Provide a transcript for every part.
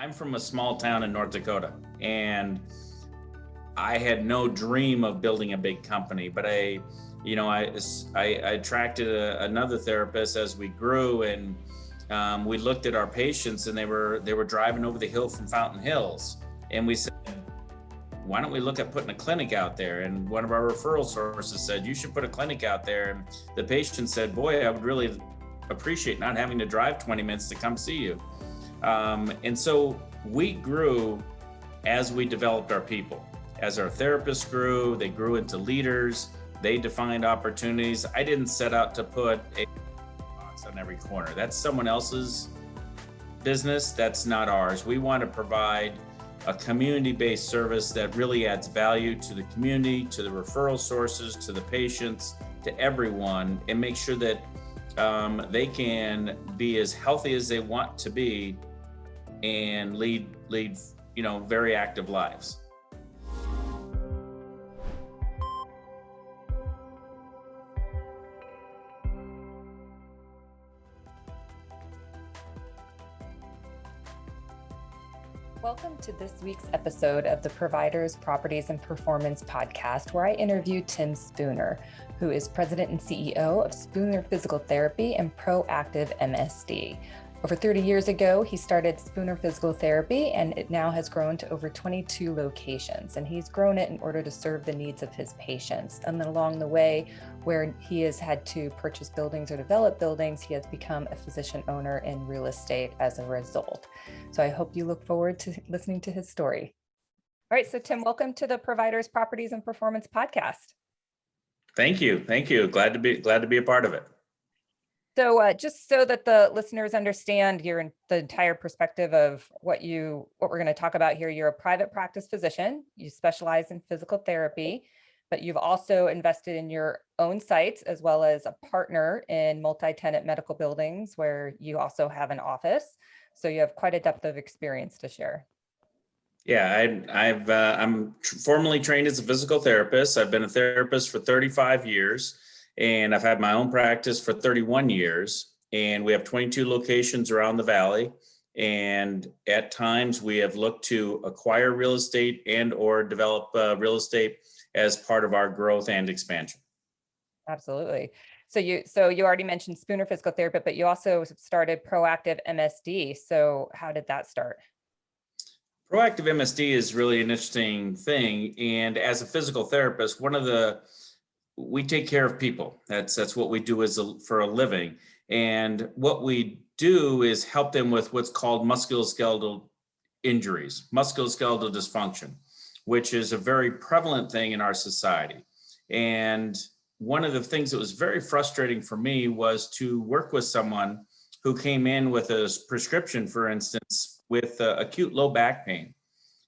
I'm from a small town in North Dakota, and I had no dream of building a big company, but I attracted another therapist as we grew, and we looked at our patients, and they were driving over the hill from Fountain Hills, and we said, why don't we look at putting a clinic out there? And one of our referral sources said, you should put a clinic out there. And the patient said, boy, I would really appreciate not having to drive 20 minutes to come see you. And so we grew as we developed our people. As our therapists grew, they grew into leaders, they defined opportunities. I didn't set out to put a box on every corner. That's someone else's business, that's not ours. We want to provide a community-based service that really adds value to the community, to the referral sources, to the patients, to everyone, and make sure that they can be as healthy as they want to be and lead very active lives. Welcome to this week's episode of the Providers, Properties, and Performance podcast, where I interview Tim Spooner, who is president and CEO of Spooner Physical Therapy and Proactive MSD. Over 30 years ago, he started Spooner Physical Therapy, and it now has grown to over 22 locations. And he's grown it in order to serve the needs of his patients. And then along the way, where he has had to purchase buildings or develop buildings, he has become a physician owner in real estate as a result. So I hope you look forward to listening to his story. All right, so Tim, welcome to the Providers, Properties, and Performance podcast. Thank you. Glad to be a part of it. So just so that the listeners understand the entire perspective of what we're going to talk about here, you're a private practice physician, you specialize in physical therapy, but you've also invested in your own sites as well as a partner in multi-tenant medical buildings where you also have an office. So you have quite a depth of experience to share. Yeah, I'm formally trained as a physical therapist. I've been a therapist for 35 years. And I've had my own practice for 31 years, and we have 22 locations around the valley. And at times we have looked to acquire real estate and or develop real estate as part of our growth and expansion. Absolutely. So you already mentioned Spooner Physical Therapy, but you also started Proactive MSD. So how did that start? Proactive MSD is really an interesting thing. And as a physical therapist, we take care of people. That's what we do for a living. And what we do is help them with what's called musculoskeletal injuries, musculoskeletal dysfunction, which is a very prevalent thing in our society. And one of the things that was very frustrating for me was to work with someone who came in with a prescription, for instance, with acute low back pain.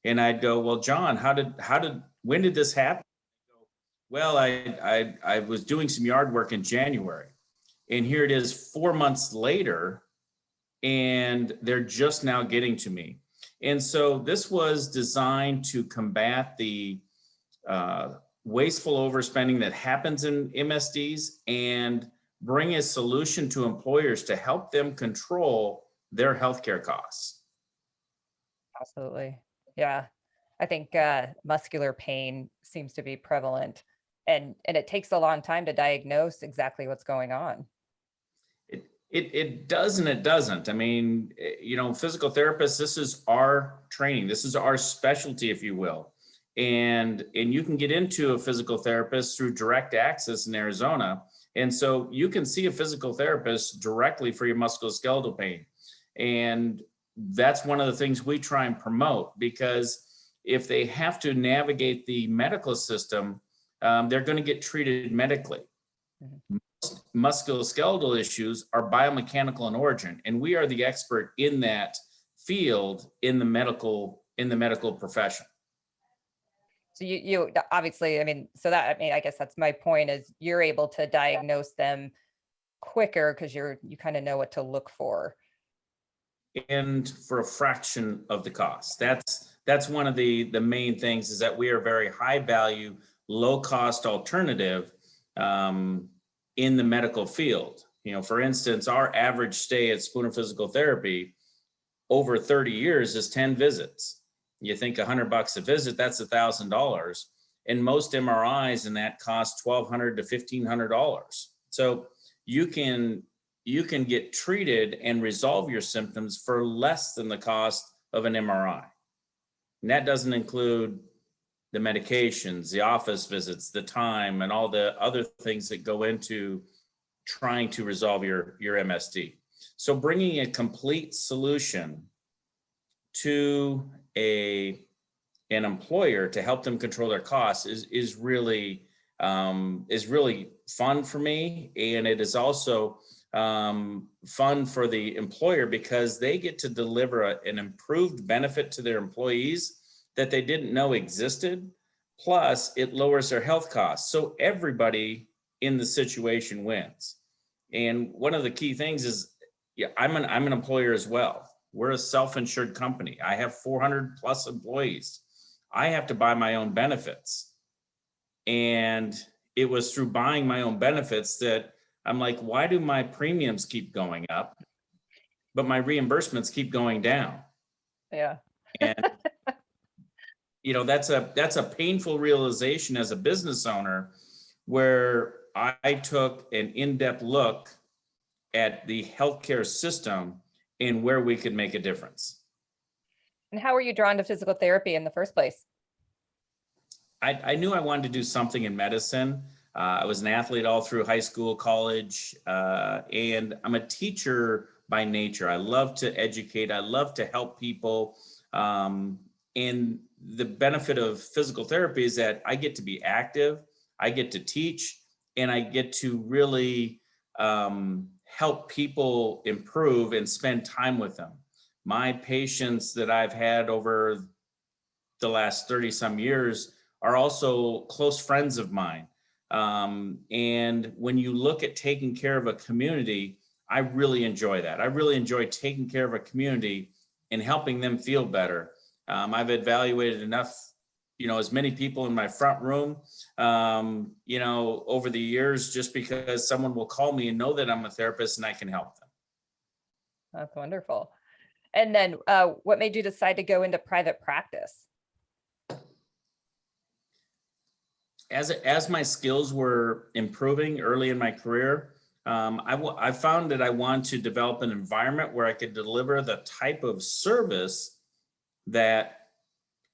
And I'd go, well, John, when did this happen? Well, I was doing some yard work in January, and here it is 4 months later, and they're just now getting to me. And so this was designed to combat the wasteful overspending that happens in MSDs and bring a solution to employers to help them control their healthcare costs. Absolutely. Yeah. I think muscular pain seems to be prevalent. And it takes a long time to diagnose exactly what's going on. It does and it doesn't. I mean, physical therapists, this is our training. This is our specialty, if you will. And you can get into a physical therapist through direct access in Arizona. And so you can see a physical therapist directly for your musculoskeletal pain. And that's one of the things we try and promote, because if they have to navigate the medical system, they're going to get treated medically. Mm-hmm. Most musculoskeletal issues are biomechanical in origin, and we are the expert in that field in the medical profession. So you obviously, I guess that's my point, is you're able to diagnose them quicker because you kind of know what to look for. And for a fraction of the cost. That's one of the main things, is that we are very high value, low cost alternative in the medical field. For instance, our average stay at Spooner Physical Therapy over 30 years is 10 visits. You think $100 a visit, that's $1,000. And most MRIs in that cost $1,200 to $1,500. So you can get treated and resolve your symptoms for less than the cost of an MRI. And that doesn't include the medications, the office visits, the time, and all the other things that go into trying to resolve your MSD. So bringing a complete solution to an employer to help them control their costs is really fun for me, and it is also fun for the employer because they get to deliver an improved benefit to their employees that they didn't know existed. Plus, it lowers their health costs. So everybody in the situation wins. And one of the key things is, yeah, I'm an employer as well. We're a self-insured company. I have 400 plus employees. I have to buy my own benefits. And it was through buying my own benefits that I'm like, why do my premiums keep going up, but my reimbursements keep going down? Yeah. And that's a painful realization as a business owner, where I took an in-depth look at the healthcare system and where we could make a difference. And how were you drawn to physical therapy in the first place? I knew I wanted to do something in medicine. I was an athlete all through high school, college, and I'm a teacher by nature. I love to educate. I love to help people. And the benefit of physical therapy is that I get to be active, I get to teach, and I get to really help people improve and spend time with them. My patients that I've had over the last 30 some years are also close friends of mine. And when you look at taking care of a community, I really enjoy that. I really enjoy taking care of a community and helping them feel better. I've evaluated enough, as many people in my front room, over the years, just because someone will call me and know that I'm a therapist and I can help them. That's wonderful. And then what made you decide to go into private practice? As my skills were improving early in my career, I found that I want to develop an environment where I could deliver the type of service that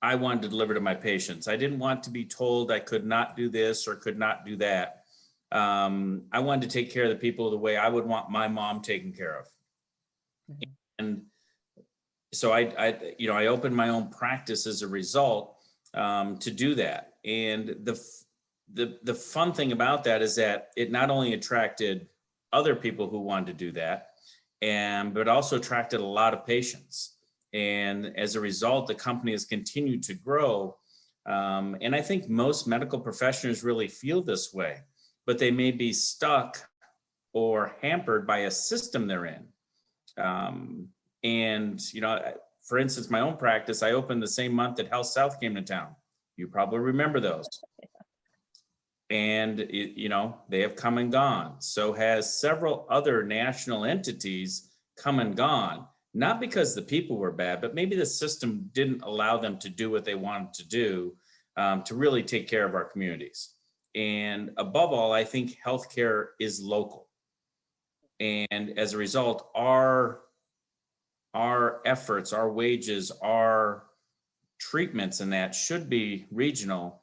I wanted to deliver to my patients. I didn't want to be told I could not do this or could not do that. I wanted to take care of the people the way I would want my mom taken care of. Mm-hmm. And so I opened my own practice as a result to do that. And the fun thing about that is that it not only attracted other people who wanted to do that, but also attracted a lot of patients. And as a result, the company has continued to grow. And I think most medical professionals really feel this way, but they may be stuck or hampered by a system they're in. For instance, my own practice, I opened the same month that Health South came to town. You probably remember those. And they have come and gone. So has several other national entities come and gone, not because the people were bad, but maybe the system didn't allow them to do what they wanted to do to really take care of our communities. And above all, I think healthcare is local. And as a result, our efforts, our wages, our treatments and that should be regional,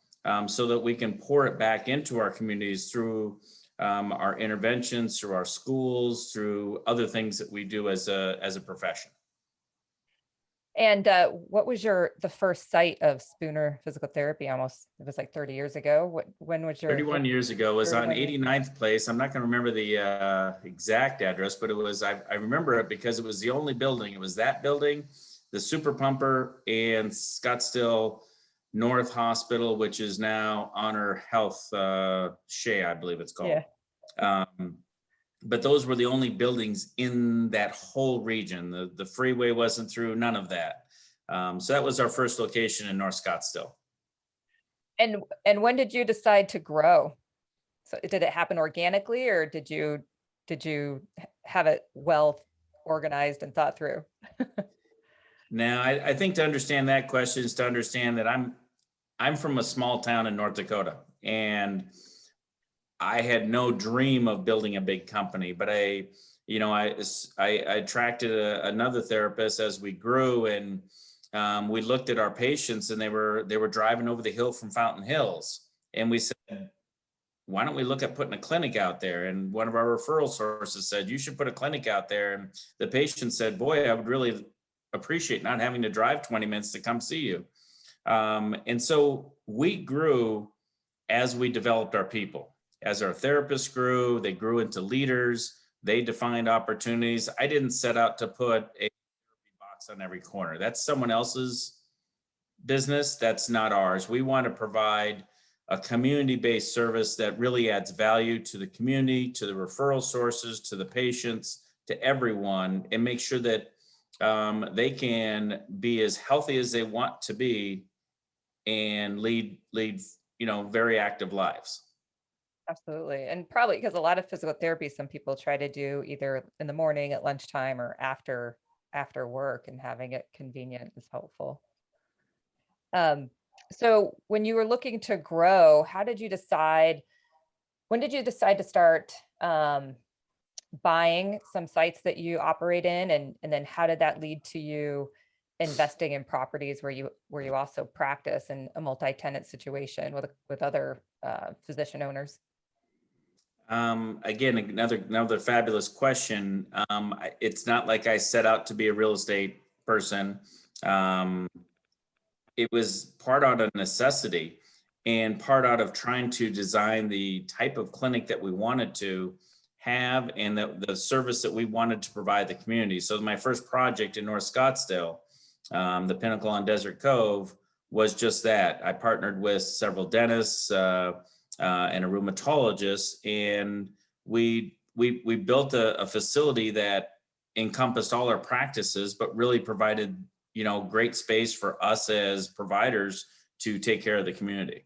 so that we can pour it back into our communities through our interventions, through our schools, through other things that we do as a profession. And what was the first site of Spooner Physical Therapy? It was like 30 years ago. When was your 31 years ago? It was on 89th Place. I'm not going to remember the exact address, but it was. I remember it because it was the only building. It was that building, the Super Pumper, and Scottsdale North Hospital, which is now Honor Health Shea, I believe it's called. Yeah. But those were the only buildings in that whole region. The freeway wasn't through, none of that. So that was our first location in North Scottsdale. And when did you decide to grow? So did it happen organically, or did you have it well organized and thought through? Now, I think to understand that question is to understand that I'm from a small town in North Dakota, and I had no dream of building a big company, but I attracted another therapist as we grew, and we looked at our patients, and they were driving over the hill from Fountain Hills, and we said, why don't we look at putting a clinic out there? And one of our referral sources said, you should put a clinic out there. And the patient said, boy, I would really appreciate not having to drive 20 minutes to come see you. And so we grew as we developed our people. As our therapists grew, they grew into leaders. They defined opportunities. I didn't set out to put a box on every corner. That's someone else's business. That's not ours. We want to provide a community-based service that really adds value to the community, to the referral sources, to the patients, to everyone, and make sure that they can be as healthy as they want to be and lead very active lives. Absolutely. And probably because a lot of physical therapy, some people try to do either in the morning, at lunchtime, or after work, and having it convenient is helpful. So when you were looking to grow, when did you decide to start buying some sites that you operate in, and then how did that lead to you investing in properties where you also practice in a multi-tenant situation with other physician owners? Again, another fabulous question. It's not like I set out to be a real estate person. It was part out of necessity and part out of trying to design the type of clinic that we wanted to have and the service that we wanted to provide the community. So my first project in North Scottsdale, the Pinnacle on Desert Cove, was just that. I partnered with several dentists and a rheumatologist, and we built a facility that encompassed all our practices, but really provided great space for us as providers to take care of the community.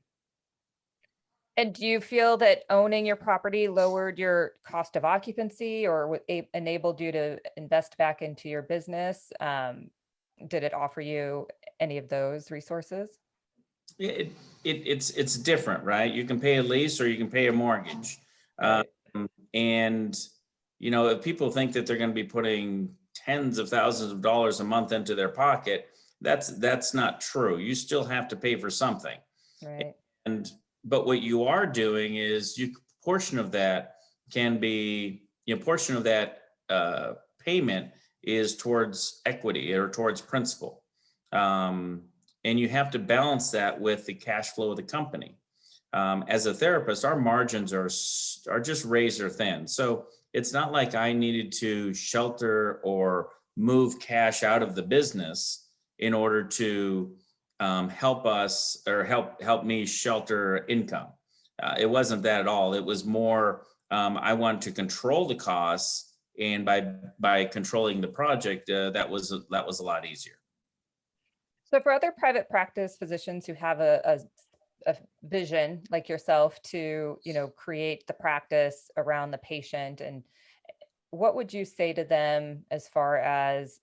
And do you feel that owning your property lowered your cost of occupancy, or enabled you to invest back into your business? Did it offer you any of those resources? It's different, right? You can pay a lease or you can pay a mortgage. Right. And if people think that they're going to be putting tens of thousands of dollars a month into their pocket, that's not true. You still have to pay for something. Right. But what you are doing is portion of that can be, portion of that payment is towards equity or towards principal. And you have to balance that with the cash flow of the company. As a therapist, our margins are just razor thin. So it's not like I needed to shelter or move cash out of the business in order to help us or help me shelter income. It wasn't that at all. It was more I wanted to control the costs, and by controlling the project, that was a lot easier. So for other private practice physicians who have a vision like yourself to, create the practice around the patient, and what would you say to them as far as,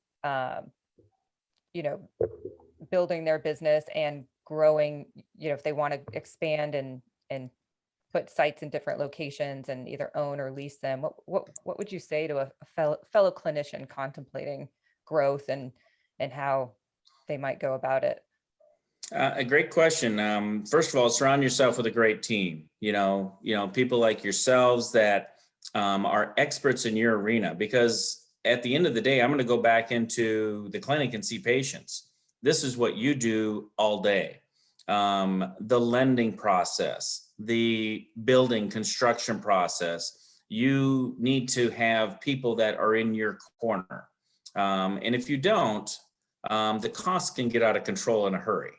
building their business and growing, if they want to expand and put sites in different locations and either own or lease them? What would you say to a fellow clinician contemplating growth and how they might go about it? A great question. First of all, surround yourself with a great team. People like yourselves that are experts in your arena, because at the end of the day, I'm going to go back into the clinic and see patients. This is what you do all day. The lending process, the building construction process, you need to have people that are in your corner. And if you don't, the costs can get out of control in a hurry.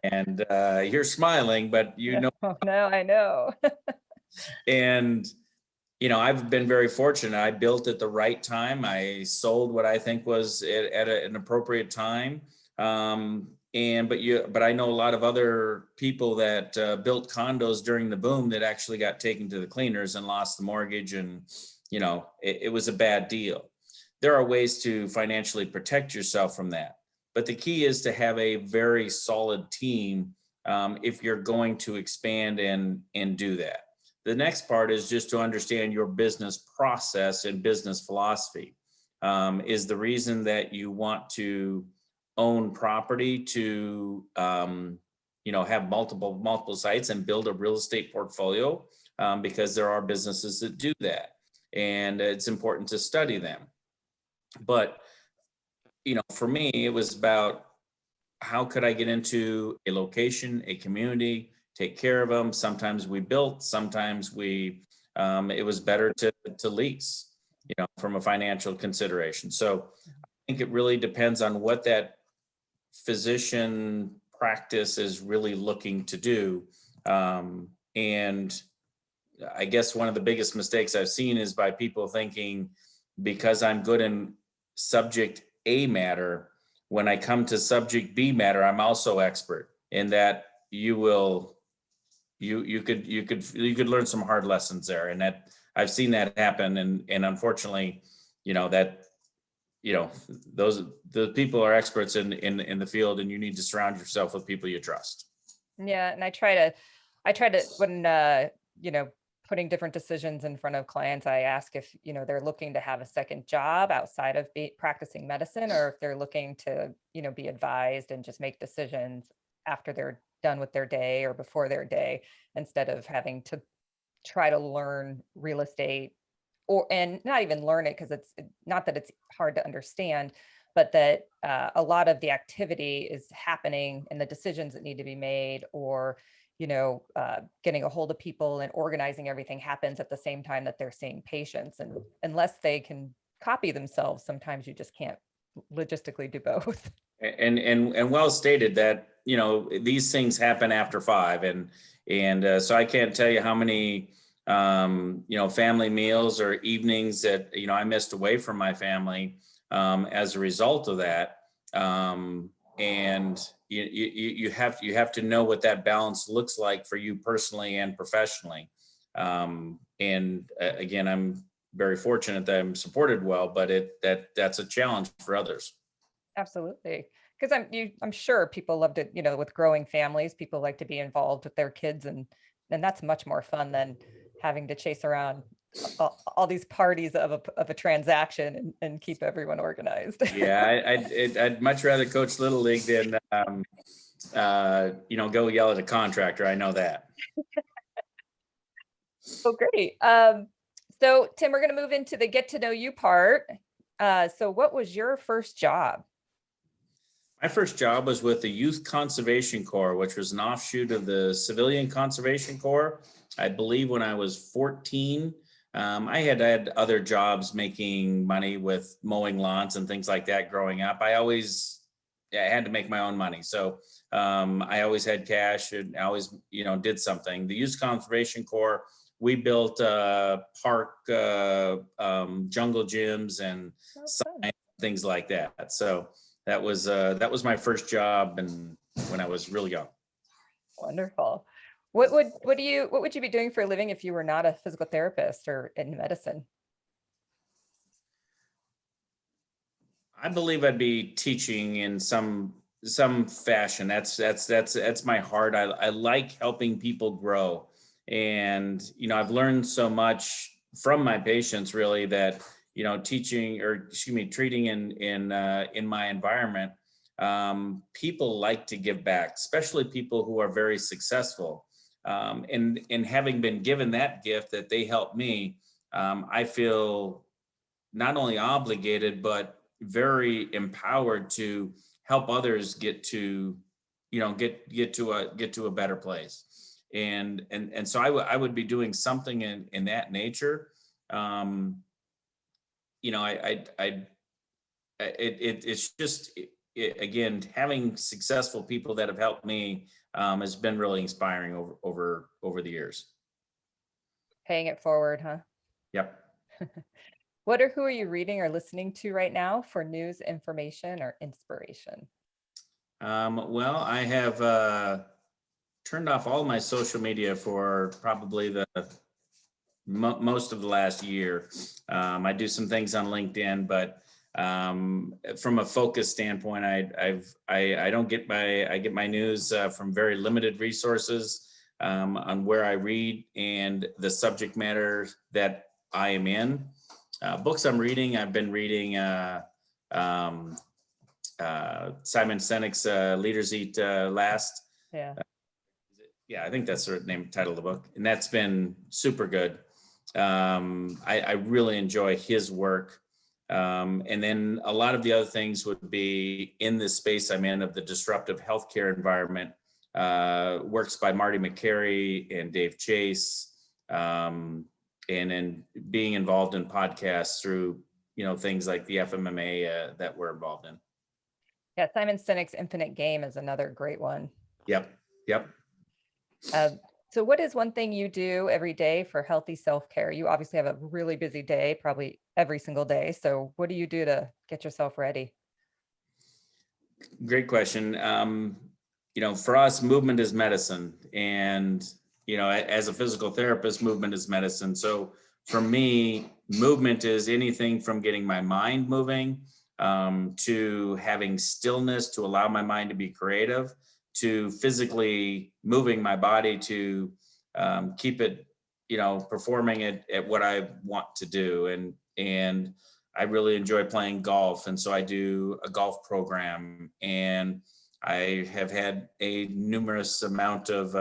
And you're smiling, but No, I know. And I've been very fortunate. I built at the right time. I sold what I think was at an appropriate time. But I know a lot of other people that built condos during the boom that actually got taken to the cleaners and lost the mortgage, and it was a bad deal. There are ways to financially protect yourself from that. But the key is to have a very solid team if you're going to expand and do that. The next part is just to understand your business process and business philosophy. Is the reason that you want to own property to have multiple sites and build a real estate portfolio, because there are businesses that do that, and it's important to study them. But for me, it was about how could I get into a location, a community, take care of them. Sometimes we built, sometimes it was better to lease, from a financial consideration. So I think it really depends on what that physician practice is really looking to do. And I guess one of the biggest mistakes I've seen is by people thinking, because I'm good in subject A matter, when I come to subject B matter, I'm also expert in that. You could learn some hard lessons there, and that I've seen that happen. And unfortunately, the people are experts in the field, and you need to surround yourself with people you trust. Yeah. And I try to, when, putting different decisions in front of clients, I ask if, they're looking to have a second job outside of practicing medicine, or if they're looking to, be advised and just make decisions after they're done with their day or before their day, instead of having to try to learn real estate, and not even learn it, because it's not that it's hard to understand, but that a lot of the activity is happening and the decisions that need to be made, or getting a hold of people and organizing everything happens at the same time that they're seeing patients. And unless they can copy themselves, sometimes you just can't logistically do both. And well stated that, these things happen after 5. And so I can't tell you how many, family meals or evenings that, I missed away from my family as a result of that. And you have to know what that balance looks like for you personally and professionally. Again, I'm very fortunate that I'm supported well, but that's a challenge for others. Absolutely. Because I'm sure people love to, with growing families, people like to be involved with their kids, and that's much more fun than having to chase around all these parties of a transaction and keep everyone organized. Yeah, I'd much rather coach Little League than go yell at a contractor. I know that. Oh, great. So Tim, we're going to move into the get to know you part. So what was your first job? My first job was with the Youth Conservation Corps, which was an offshoot of the Civilian Conservation Corps. I believe when I was 14, I had other jobs making money with mowing lawns and things like that growing up. I had to make my own money. So I always had cash, and I always, did something. The Youth Conservation Corps, we built park jungle gyms and things like that. So that was my first job, and when I was really young. Wonderful. What would you be doing for a living if you were not a physical therapist or in medicine? I believe I'd be teaching in some fashion. That's my heart. I like helping people grow, and I've learned so much from my patients, really, that treating in my environment. People like to give back, especially people who are very successful. And having been given that gift that they helped me, I feel not only obligated, but very empowered to help others get to a better place. And so I would be doing something in that nature. It's just, again, having successful people that have helped me has been really inspiring over the years. Paying it forward, huh? Yep. Who are you reading or listening to right now for news, information, or inspiration? Well, I have turned off all my social media for probably the most of the last year. I do some things on LinkedIn, but From a focus standpoint, I get my news from very limited resources on where I read and the subject matter that I am in. Books I'm reading, I've been reading Simon Sinek's Leaders Eat Last. Yeah. Yeah, I think that's the name title of the book, and that's been super good. I really enjoy his work. And then a lot of the other things would be in this space I'm in of the disruptive healthcare environment, works by Marty McCary and Dave Chase, and then being involved in podcasts through, things like the FMMA that we're involved in. Yeah, Simon Sinek's Infinite Game is another great one. Yep. So what is one thing you do every day for healthy self-care? You obviously have a really busy day, probably every single day. So what do you do to get yourself ready? Great question. For us, movement is medicine. And, as a physical therapist, movement is medicine. So for me, movement is anything from getting my mind moving, to having stillness to allow my mind to be creative, to physically moving my body to keep it, performing at what I want to do. And I really enjoy playing golf. And so I do a golf program, and I have had a numerous amount of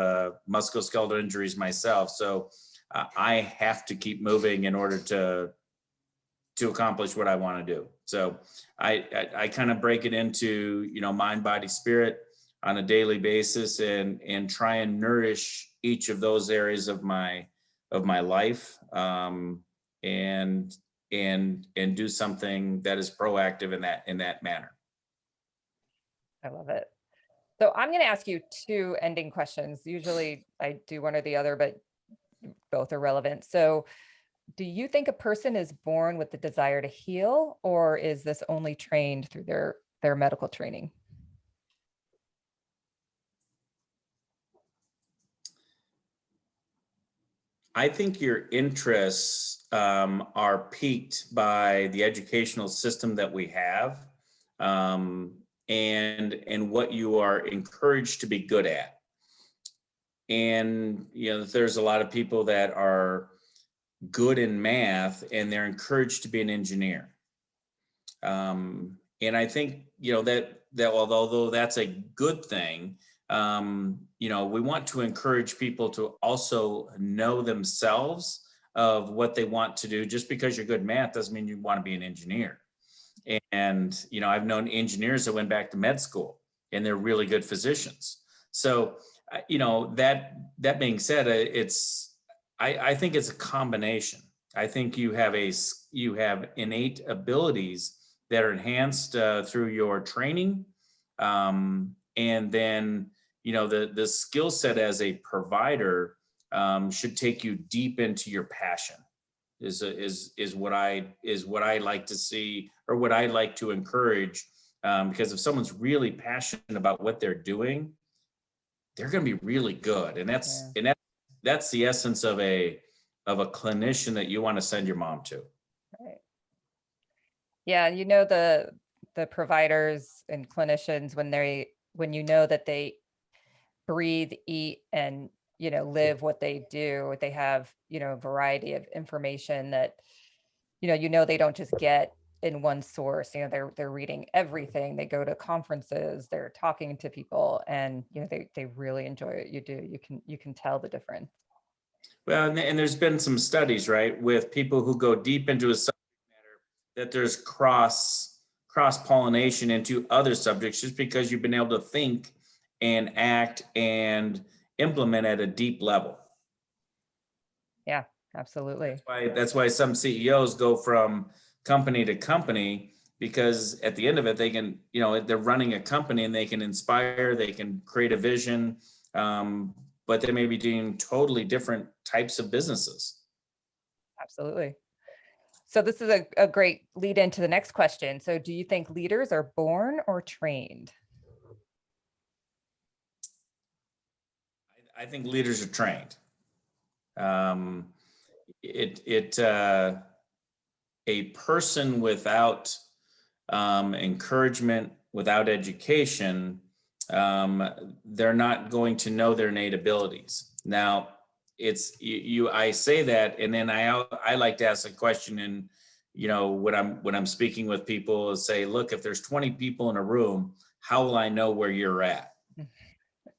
musculoskeletal injuries myself. So I have to keep moving in order to accomplish what I want to do. So I kind of break it into, mind, body, spirit on a daily basis, and try and nourish each of those areas of my life, and do something that is proactive in that manner. I love it. So I'm going to ask you two ending questions. Usually I do one or the other, but both are relevant. So do you think a person is born with the desire to heal, or is this only trained through their medical training? I think your interests are piqued by the educational system that we have, and what you are encouraged to be good at. And there's a lot of people that are good in math, and they're encouraged to be an engineer. And I think that although that's a good thing, we want to encourage people to also know themselves of what they want to do. Just because you're good at math doesn't mean you want to be an engineer. And, I've known engineers that went back to med school, and they're really good physicians. So, that being said, I think it's a combination. I think you have innate abilities that are enhanced through your training. And then, the skill set as a provider should take you deep into your passion is what I like to see, or what I like to encourage. Because if someone's really passionate about what they're doing, they're going to be really good. And that's the essence of a clinician that you want to send your mom to. Right. Yeah, the providers and clinicians, when that they breathe, eat, and live what they do, they have a variety of information that they don't just get in one source. They're reading everything, they go to conferences, they're talking to people, and they really enjoy what you do. You can tell the difference. Well, and there's been some studies, right, with people who go deep into a subject matter, that there's cross pollination into other subjects, just because you've been able to think and act and implement at a deep level. Yeah, absolutely. That's why some CEOs go from company to company, because at the end of it, they can, they're running a company, and they can inspire, they can create a vision, but they may be doing totally different types of businesses. Absolutely. So this is a great lead into the next question. So do you think leaders are born or trained? I think leaders are trained. A person without encouragement without education, they're not going to know their innate abilities. Now, I say that, and then I like to ask a question, and when I'm speaking with people, say, look, if there's 20 people in a room, how will I know where you're at?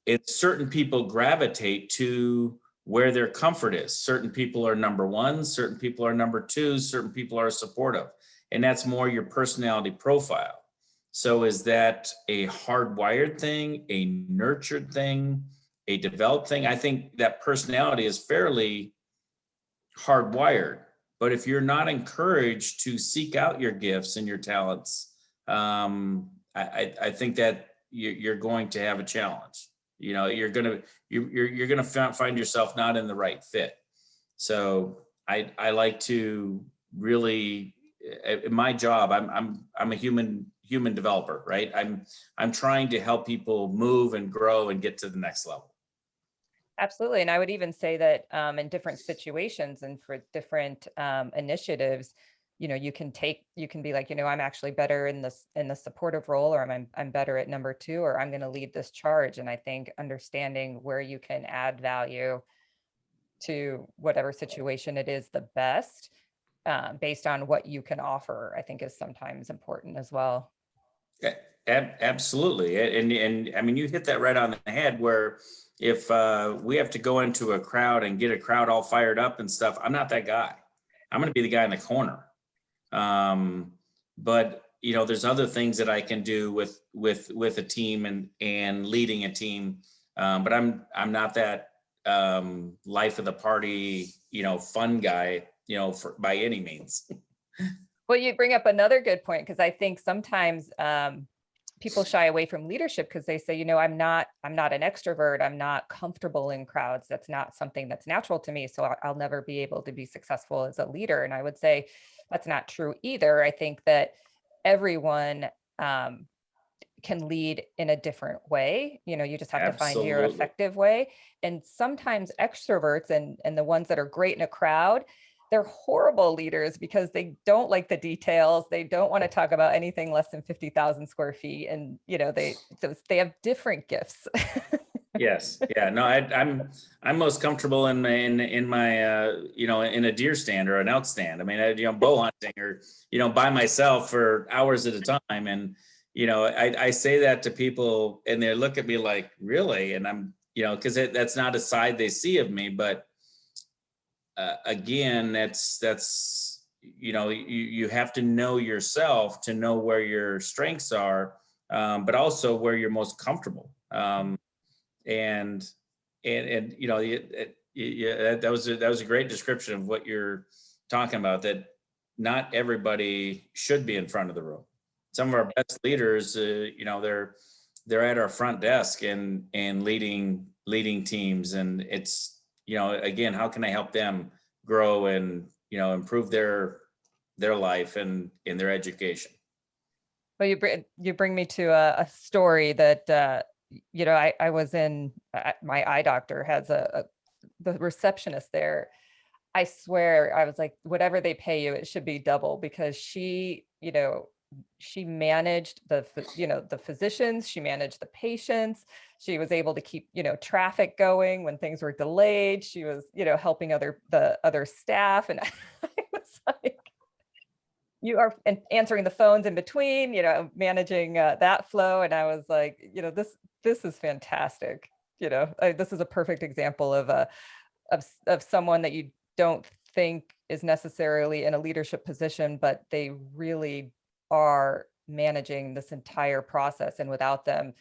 It's certain people gravitate to where their comfort is. Certain people are number one, certain people are number two, certain people are supportive, and that's more your personality profile. So is that a hardwired thing, a nurtured thing, a developed thing? I think that personality is fairly hardwired. But if you're not encouraged to seek out your gifts and your talents, I think that you're going to have a challenge. You're gonna find yourself not in the right fit. So I like to really, in my job, I'm a human developer, right? I'm trying to help people move and grow and get to the next level. Absolutely. And I would even say that in different situations and for different initiatives, you can be like, I'm actually better in the supportive role, or I'm better at number two, or I'm going to lead this charge. And I think understanding where you can add value to whatever situation it is the best, based on what you can offer, I think is sometimes important as well. Absolutely. And I mean, you hit that right on the head, where if we have to go into a crowd and get a crowd all fired up and stuff, I'm not that guy. I'm going to be the guy in the corner. But there's other things that I can do with a team and leading a team. But I'm not that life of the party, fun guy, by any means. Well, you bring up another good point, because I think sometimes people shy away from leadership because they say, I'm not an extrovert. I'm not comfortable in crowds. That's not something that's natural to me. So I'll never be able to be successful as a leader. And I would say that's not true either. I think that everyone can lead in a different way. You just have to find your effective way. And sometimes extroverts and the ones that are great in a crowd, they're horrible leaders because they don't like the details. They don't want to talk about anything less than 50,000 square feet. And, they have different gifts. Yes. Yeah. No, I'm most comfortable in my in a deer stand or an elk stand. I mean, bow hunting or, by myself for hours at a time. And, I say that to people and they look at me like, really? And I'm, because that's not a side they see of me. But again, that's you have to know yourself to know where your strengths are, but also where you're most comfortable. And that was a great description of what you're talking about, that not everybody should be in front of the room. Some of our best leaders, they're at our front desk and leading teams. And it's, again, how can I help them grow and, improve their life and in their education? Well, you bring me to a story that, I was in, my eye doctor has the receptionist there. I swear, I was like, whatever they pay you, it should be double, because she managed the physicians, she managed the patients. She was able to keep, traffic going when things were delayed. She was, helping the other staff. And I was like, you are answering the phones in between, managing that flow. And I was like, this is fantastic. This is a perfect example of someone that you don't think is necessarily in a leadership position, but they really are managing this entire process. And without them,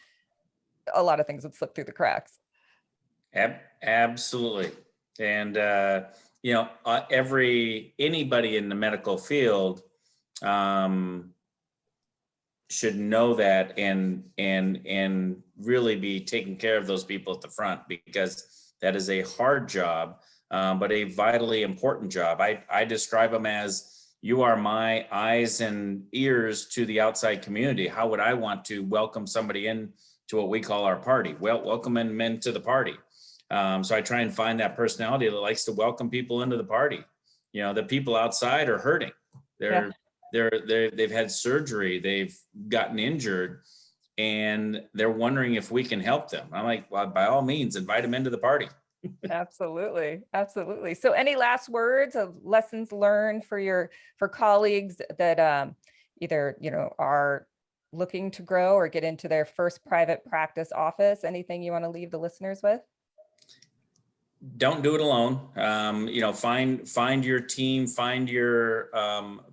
a lot of things would slip through the cracks. Absolutely. And, anybody in the medical field should know that and really be taking care of those people at the front, because that is a hard job, but a vitally important job. I describe them as, you are my eyes and ears to the outside community. How would I want to welcome somebody in to what we call our party? Well, welcome men to the party. So I try and find that personality that likes to welcome people into the party. The people outside are hurting. they've had surgery, they've gotten injured, and they're wondering if we can help them. I'm like, well, by all means, invite them into the party. Absolutely. Absolutely. So any last words of lessons learned for colleagues that either, are looking to grow or get into their first private practice office? Anything you want to leave the listeners with? Don't do it alone. Find your team, find your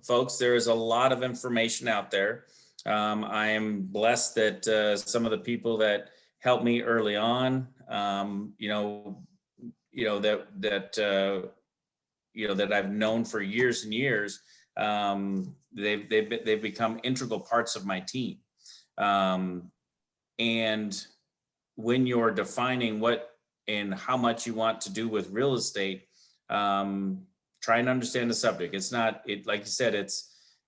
folks. There is a lot of information out there. I am blessed that some of the people that helped me early on, that I've known for years and years, they've become integral parts of my team. And when you're defining what and how much you want to do with real estate, try and understand the subject. It's not, like you said,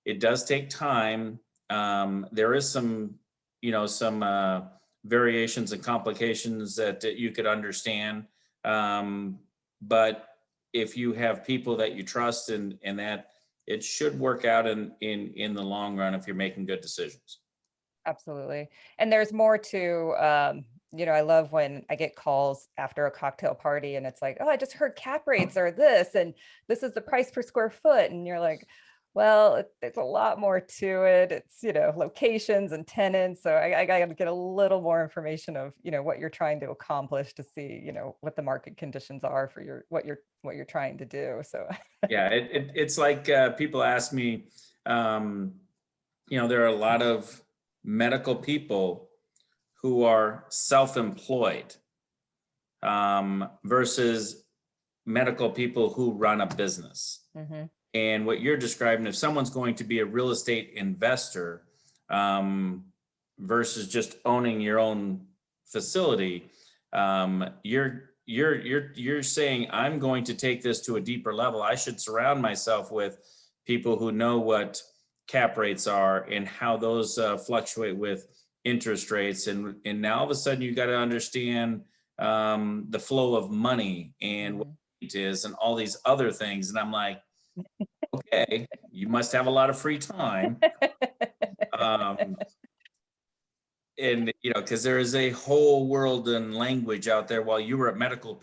it does take time. There is some variations and complications that you could understand. But if you have people that you trust and that, it should work out in the long run if you're making good decisions. Absolutely. And there's more to, I love when I get calls after a cocktail party and it's like, oh, I just heard cap rates are this, and this is the price per square foot. And you're like, well, there's a lot more to it. It's, locations and tenants. So I got to get a little more information of, what you're trying to accomplish to see, what the market conditions are for what you're trying to do. So yeah, it's like people ask me, there are a lot of medical people who are self-employed versus medical people who run a business. Mm-hmm. And what you're describing, if someone's going to be a real estate investor versus just owning your own facility, you're saying, I'm going to take this to a deeper level. I should surround myself with people who know what cap rates are and how those fluctuate with interest rates. And now all of a sudden you got to understand the flow of money and what it is and all these other things. And I'm like, okay, you must have a lot of free time. And, because there is a whole world and language out there. While you were at medical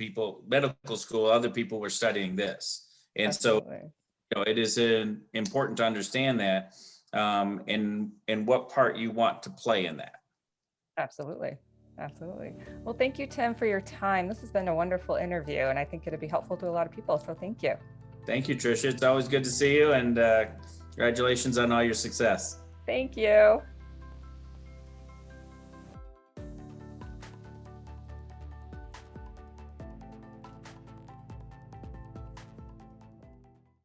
school, other people were studying this. And Absolutely. So, it is important to understand that and what part you want to play in that. Absolutely. Absolutely. Well, thank you, Tim, for your time. This has been a wonderful interview, and I think it'll be helpful to a lot of people. So thank you. Thank you, Tricia. It's always good to see you, and congratulations on all your success. Thank you.